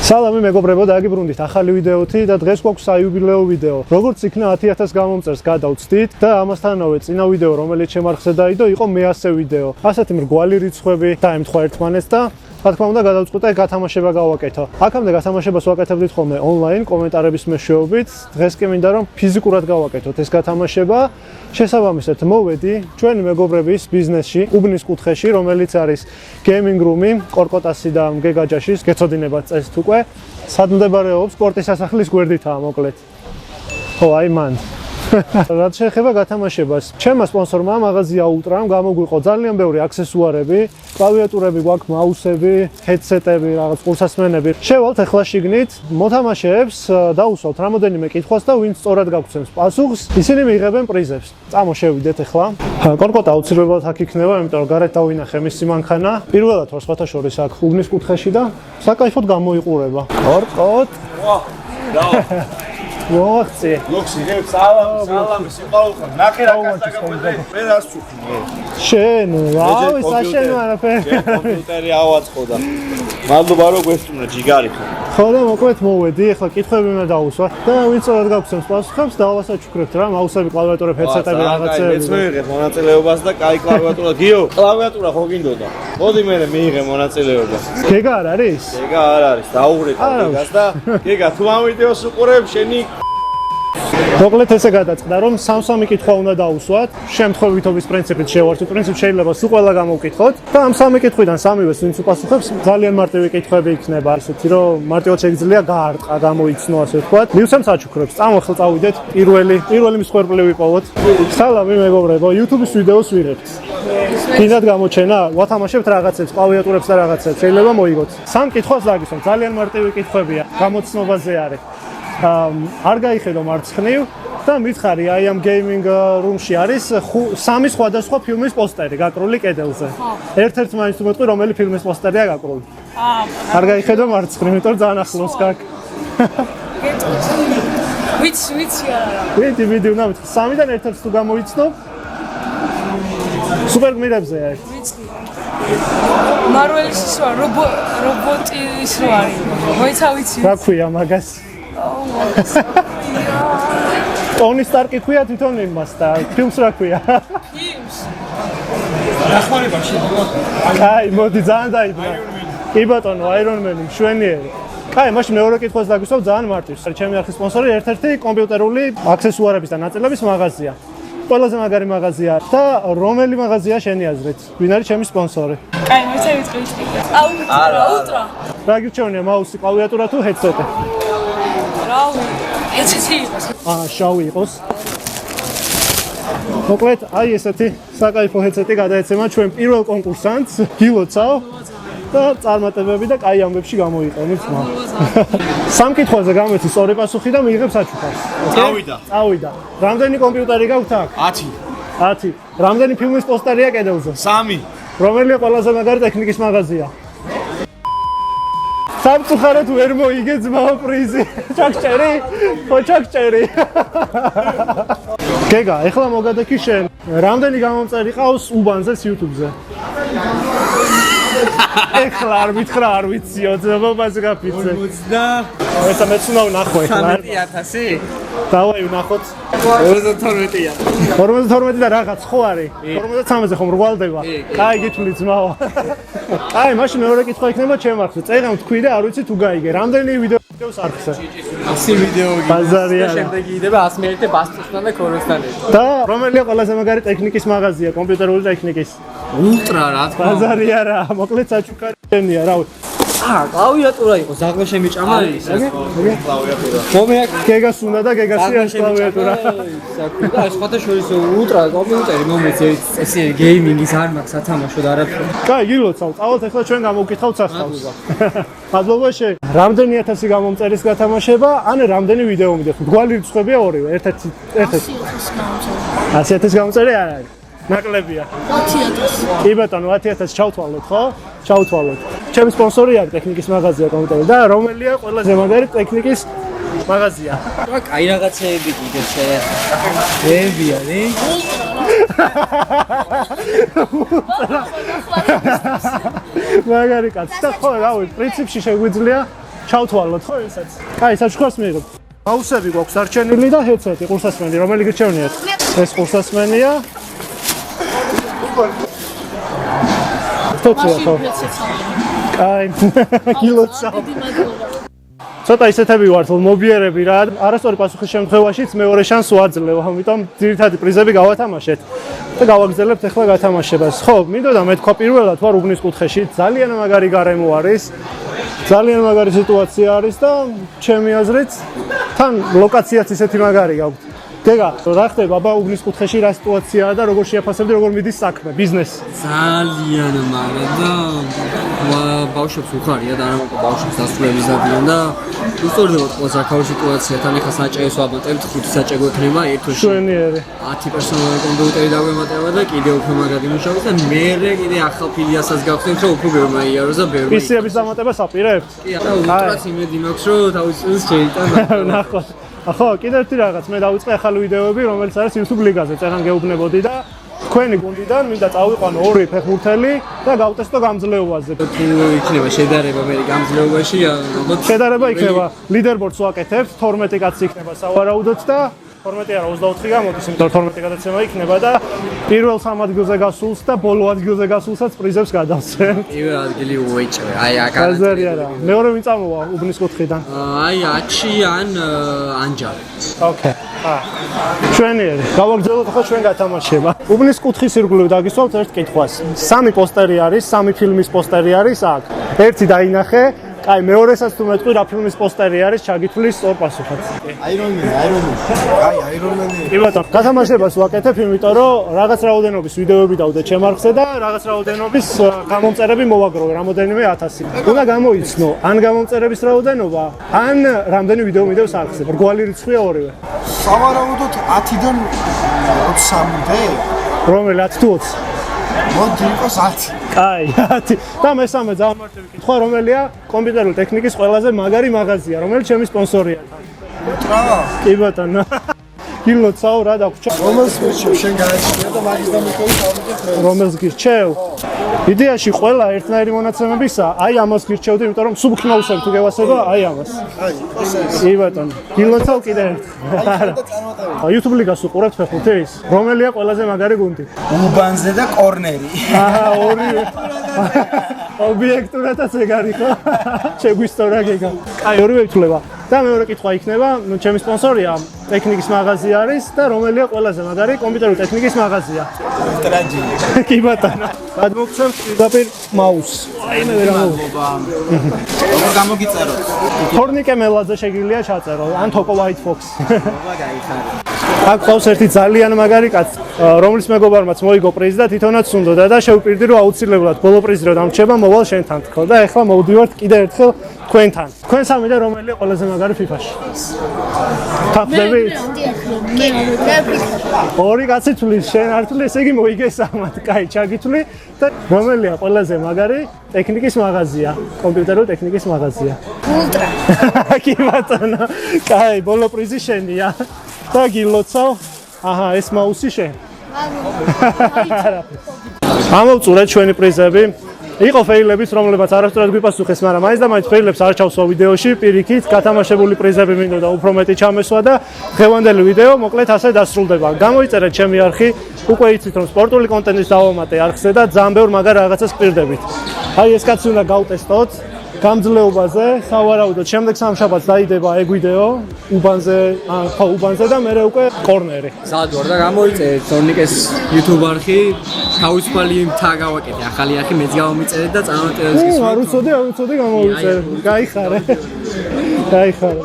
სალამი მეგობრებო, დაგიბრუნდით ახალი ვიდეოთი და დღეს გვაქვს საიუბილეო ვიდეო. Როგორც იქნა 10,000 გამომწერს გადავწდით და ამასთანავე წინა ვიდეო, რომელიც ჩემ არხზე დაიდო, იყო მე-100 ვიდეო. ასეთი მრგვალი რიცხვები დაემთხვა ერთმანეთს და რა თქმა უნდა გადავწყვიტე გათამაშება გავაკეთო. აქამდე გათამაშებას ვაკეთებდით ხოლმე ონლაინ კომენტარების მეშვეობით. დღეს კი მინდა რომ ფიზიკურად გავაკეთოთ ეს გათამაშება. შესაბამისად მოვედი ჩვენი მეგობრების ბიზნესში, უბნის კუთხეში, რომელიც არის გეიმინგ რუმი, კორკოტასი და გეგა ჯაშის, გეცოდინებათ წესით უკვე. სად მდებარეობს სპორტის სასახლის გვერდითაა მოკლედ. ხო, აი მან. რაც შეეხება გათამაშებას, ჩემმა სპონსორმა მაღაზია ულტრამ გამოგვიყო ძალიან ბევრი აქსესუარები, კლავიატურები გვაქვს, მაუსები, ჰედსეტები, რაღაც ყურსასმენები. შევალთ ახლა შიგნით, მოთამაშეებს დაუსვათ რამოდენიმე კითხვას და ვინც სწორად გაგცემს პასუხს, ისინი მიიღებენ პრიზებს. წამოშევიდეთ ახლა. კორკოტა აუცილებლად აქ იქნება, იმიტომ რომ გარეთ დავინახე მისი მანქანა. პირველად ვარ სხვათა შორის აქ უბნის კუთხეში და საკაიფოდ გამოიყურება. კორკოტ. მოხცე. ლოქსი, სალამი, სიყვარული. ნახე რა გასაგებია. მე რას ვუხმე? შენ, ვაუ, საშენ არაფერი. კომპიუტერი ავაწყო და. მადლობა რომ გვესტუმრა ჯიგარი ხო. ხო და მოკლედ მოვედი, ახლა კითხვები უნდა დავუსვათ და ვინც სწორად გაგცემს პასუხებს, დავასაჩუქრებთ რა, მაუსები, კლავიატურები, ჰედსეტები, რაღაცები. მეც მივიღეთ მონაწილეობას და კაი კლავიატურა. გიო, კლავიატურა ხო გინდოდა? მოდი მე მიიღე მონაწილეობას. გეგა არ არის? გეგა არ არის, დაუღრეთ გეგას და გეგა თუ ამ ვიდეოს უყურებ შენი მოკლედ ესე გადაწყდა რომ სამ-სამი კითხვა უნდა დაუსვათ. შემთხვევითობის პრინციპით შევარჩით. პრინციპი შეიძლება სულ ყველა გამოვკითხოთ და ამ სამი კითხვიდან სამივეს ვინც უპასუხებს ძალიან მარტივი კითხვები იქნება, ისეთი რომ მარტივად შეიძლება გაარტყა, გამოიცნო ასე ვთქვათ. მივცემ საჩუქრებს. წამოხელ წავიდეთ პირველი მსხვერპლი ვიპოვოთ. სალამი მეგობრებო, YouTube-ის ვიდეოს ვიღებთ. კიდათ გამოჩენა, ვათამაშებთ რაღაცებს, კლავიატურებს და რაღაცებს. შეიძლება მოიგოთ. სამ კითხვას დაგისვამ, ძალიან მარტივი კითხვებია, გამოცნობაზე არის. არ გაიხედო მარცხნივ და მითხარი აი ამ გეიმინგ რუმში არის სამი სხვადასხვა ფილმის პოსტერი გაკრული კედელზე. ერთ-ერთ მაინც თუ მეტყვი რომელი ფილმის პოსტერია გაკრული. არ გაიხედო მარცხნივ, იმიტომ რომ ძალიან ახლოს გაკ. ვიცი არა. ვიდი უნდა მითხი. სამიდან ერთ-ერთს თუ გამოიცნობ სუპერ გმირებზე არის. ვიცი. მარველის ის რა რობოტის რო არის. მოიცა ვიცი. რა ქვია მაგას? ტონი სტარკი ქვია თვითონ იმას და ფილმს რა ქვია? ფილმს. დახმარებაში. კაი, მოდი ძალიან დაიდგა. კი ბატონო, აირონმენი, მშვენიერი. კაი, მაშინ მეორე კითხვას დაგისვავ ძალიან მარტივს. ჩემი არხის სპონსორი ერთ-ერთი კომპიუტერული აქსესუარების და ნაწილების მაღაზია. ყველაზე მაგარი მაღაზია და რომელი მაღაზია შენი აზრით? ვინ არის ჩემი სპონსორი? კაი, მოიცა ვიტყვი. ულტრა. რა გირჩევნია, მაუსი, კლავიატურა თუ ჰედსეტი? რავი, ეცეთი იყოს. შავი იყოს. მოკლედ, აი ესეთი საკაიფო ჰედსეტი გადაეცემა ჩვენ პირველ კონკურსანტს, გილოცავ და წარმატებები და კაი ამბებში გამოიყენებს მა. სამ კითხვაზე გამეცი სწორი პასუხი და მიიღებ საჩუქარს. წავიდა. რამდენი კომპიუტერი გაქვთ აქ? 10. რამდენი ფილმის პოსტერია კედელზე? 3. რომელია ყველაზე მაგარი ტექნიკის მაღაზია? სამწუხაროდ ვერ მოიგე ძმაო პრიზი. ჩაკჭერი? ხო ჩაკჭერი. გეგა, ეხლა მოგადექი შენ. რამდენი გამომწერი ყავს უბანზეს YouTube-ზე? ეხლა არ მითხრა, არ ვიციო, ძმობაზე გაფიცე. 50. მეც უნდა ვნახო ეხლა. 13,000? დავაი ვნახოთ. 52-ია. 52 და რაღაც ხო არის? 53-ზე ხომ რგვალდება? კაი, გითვლი ძმაო. აი, მაშინ მეორე კითხვა იქნება ჩემ არხზე. წერა თქვი და არ ვიცი თუ გაიგე. რამდენი ვიდეო გიყავს არხზე? 100 ვიდეო გიყავს. ბაზარია. და შემდეგ იდება 100 მეერთე ბასტუსთან და ქოროსთან ერთად. და რომელია ყველაზე მაგარი ტექნიკის მაღაზია, კომპიუტერული ტექნიკის? ულტრა რა თქმა უნდა. ბაზარია რა, მოკლედ საჩუქარია რა. კლავიატურა იყო, ზაღლა შემიჭამა ის. კლავიატურა. მომეაკ გეგას უნდა და გეგასი არის კლავიატურა. და სხვათა შორის ულტრა კომპიუტერი მომეწე წესი გეიმინგის არ მაქვს ათამაშო და არაფერი. კაი, გილოცავ, წავალთ ახლა ჩვენ გამოვკითხავთ სასწაულს. მადლობა შენ. რამდენი 1000 გამომწერის გათამაშება, ან რამდენი ვიდეო მიდიხ? მრგვალი რიცხვებია ორივე, ერთ-ერთი. 100,000 გამომწერი არ არის. ნაკლებია. 10,000. კი ბატონო, 10,000 ჩავთვალოთ, ხო? ჩავთვალოთ. ჩემი სპონსორი არის ტექნიკის მაღაზია კომპიუტერი და რომელია ყველაზე მაგარი ტექნიკის მაღაზია? კაი რაღაცეები კიდე შეებია, ნი? მაგარი კაცი და ხო, რავი, პრინციპში შეგვიძლია ჩავთვალოთ ხო ისაც? კაი, საჩუქარს მიიღებ. მაუსები გვაქვს არჩენილი და headset-ი, ყურსასმენი, რომელი გირჩევნიათ? ეს ყურსასმენია. თოთია ხო? კაი, გილოცა. ცოტა ისეთები ვართ, მობიერები რა. არასწორი პასუხის შემთხვევაშიც მეორე შანსს ვაძლევ, ამიტომ ძირითადი პრიზები გავათამაშეთ და გავაგრძელებთ ახლა გათამაშებას. ხო, მინდოდა მე თქვა პირველად ვარ უბნის კუთხეში, ძალიან მაგარი გარემო არის. ძალიან მაგარი სიტუაცია არის და ჩემი აზრით თან ლოკაციაც ისეთი მაგარი გაქვთ. გეგა, რა ხდება აბა უბნის კუთხეში რა სიტუაციაა და როგორ შეაფასებდი როგორ მიდის საქმე, ბიზნესი? ძალიან მაგარი და ბავშვებს უხარია და არა μόνο ბავშვებს დასრულების დადიან და უსწორდებოდ ყველა საკავი სიტუაცია თან ახლა საჭეოს ვაბატებთ 5 საჭე გვექნება ერთოში. შვენიერი. 10 პერსონალი კომპიუტერი დაგვემატება და კიდევ უფრო მაგარი მუშაობს და მე კიდე ახალ ფილიასაც გავხსენთ რომ უფრო ბევრი მაიაროს და ბევრი. PC-ების დამატებას აპირებთ? კი, ახლა უტრაც იმედი მაქვს რომ თავის წელს შეიტან. ნახოთ. ხო, კიდევ ერთი რაღაც მე დავიწყე ახალი ვიდეოები, რომელიც არის YouTube ლიგაზე, წერან გეუბნებოდი და თქვენი გუნდიდან მინდა წავიყვანო 2 ფეხბურთელი და გავტესტო გამძლეობაზე. თუ იქნება შედარება მე გამძლეობაში, ალბათ შედარება იქნება, ლიდერბორდს ვაკეთებთ, 12 კაცი იქნება სავარაუდოდ და 12 არა 24 გამოდის, იმიტომ 12 გადაცემა იქნება და პირველ 3 ადგილზე გასულს და ბოლო ადგილზე გასულსაც პრიზებს გადავცემთ. პირველ ადგილი უეჭვე. აი აქ გაზარი არა. მეორე ვინ წამოვა უბნის კუთხიდან? აი აჩი ან ანჯალი. ოკეი. ჩვენიერი. გავაგრძელოთ ახლა ჩვენ გათამაშება. უბნის კუთხის ირგვლივ დაგისვამთ ერთ კითხვას. 3 პოსტერი არის, 3 ფილმის პოსტერი არის აქ. ერთი დაინახე. აი მეორესაც თუ მეტყვი რა ფილმის პოსტერი არის ჩაგითვლის სწორ პასუხად. აირონმენი. აი აირონმენი. კი ბატონო, გათამაშებას ვაკეთებ, იმიტომ რომ რაღაც რაოდენობის ვიდეოები დავდე ჩემ არხზე და რაღაც რაოდენობის გამომწერები მოვაგროვე, რამოდენიმე 1000. უნდა გამოიცნო ან გამომწერების რაოდენობა, ან რამდენი ვიდეო მიდევს არხზე. რგვალი რიცხვია ორივე. სავარაუდოდ 10-დან 23-მდე. რომელი 10 თუ 20? მოდი იყოს 10. კაი, 10. და მესამე ძალმარტივი კითხვა, რომელია კომპიუტერული ტექნიკის ყველაზე მაგარი მაღაზია, რომელიც ჩემი სპონსორია. რა? კი ბატონო. გილოცავ რა დაგვრჩა. რომელს გირჩევ შენ გააჩნია და მაგის დამოუკები დავიწყე. რომელს გირჩევ? იდეაში ყველა ერთნაირი მონაცემებისა, აი ამას გირჩევდი, იმიტომ რომ სუბქნაუსები თუ გევასება, აი ამას. აი, იყოს ეს. კი ბატონო. გილოცავ კიდე ერთხელ. YouTube ლიგას უყურებთ ფეხბურთის? რომელია ყველაზე მაგარი გუნდი? უბანზე და კორნერი. აჰა, ორივე. ობიექტურადაც ეგ არის ხო? შეგვისწორა გეგა. კაი, ორივე ითვლება. და მეორე კითხვა იქნება, ნუ ჩემი სპონსორია ტექნიკის მაღაზია არის და რომელია ყველაზე მაგარი კომპიუტერული ტექნიკის მაღაზია? ტრაჯი. კი ბატონო. გადმოგცემ პირდაპირ მაუსს. აი მე ვერ ამოვიდა. როგორ გამოგიწეროთ? Tornike Meladze შეგიძლია ჩაწერო, ან TokoWhitefox. ობა გაიხარე. აქ ყავს ერთი ძალიან მაგარი კაცი, რომლის მეგობარმაც მოიგო პრიზი და თვითონაც უნდოდა და შევპირდი რომ აუცილებლად ბოლო პრიზი რომ დამრჩება, მოვალ შენთან თქო და ეხლა მოვდივართ კიდე ერთხელ თქვენთან. თქვენ სამიდან რომელია ყველაზე მაგარი FIFA-ში? თაფლებით? ორი კაცი თვლის, შენ არ თვლი, ესე იგი მოიგე სამად. კაი, ჩაგითვლი და რომელია ყველაზე მაგარი ტექნიკის მაღაზია, კომპიუტერული ტექნიკის მაღაზია? ულტრა. კი ბატონო. კაი, ბოლო პრიზი შენია. და გილოცავ. აჰა, ეს მაუსი შენ. ამოვწურეთ ჩვენი პრიზები. იყო ფეილებიც, რომლებაც არასდროს გვიპასუხეს, მაგრამ მაინც და მაინც ფეილებს არ ჩავსვა ვიდეოში, პირიქით, გათამაშებული პრიზები მინდოდა უფრო მეტი ჩამესვა და დღევანდელი ვიდეო მოკლედ ასე დასრულდება. გამოიწერეთ ჩემი არხი, უკვე იცით რომ სპორტული კონტენტის დავამატე არხზე და ძალიან ბევრ მაგარ რაღაცას გპირდებით. აი ეს კაცი უნდა გავტესტოთ გამძლეობაზე, სავარაუდოდ შემდეგ სამშაბათს დაიდება ეგ ვიდეო, უბანზე და მე უკვე კორნერი. სად ვარ და გამოიწერეთ Tornike-ს YouTube არხი, თავისუფალი მთა გავაკეთე, ახალი არხი მეც გამომიწერეთ და წარმატებებს გისურვებთ. არ უცოდი გამოვიწერე. გაიხარე. გაიხარე.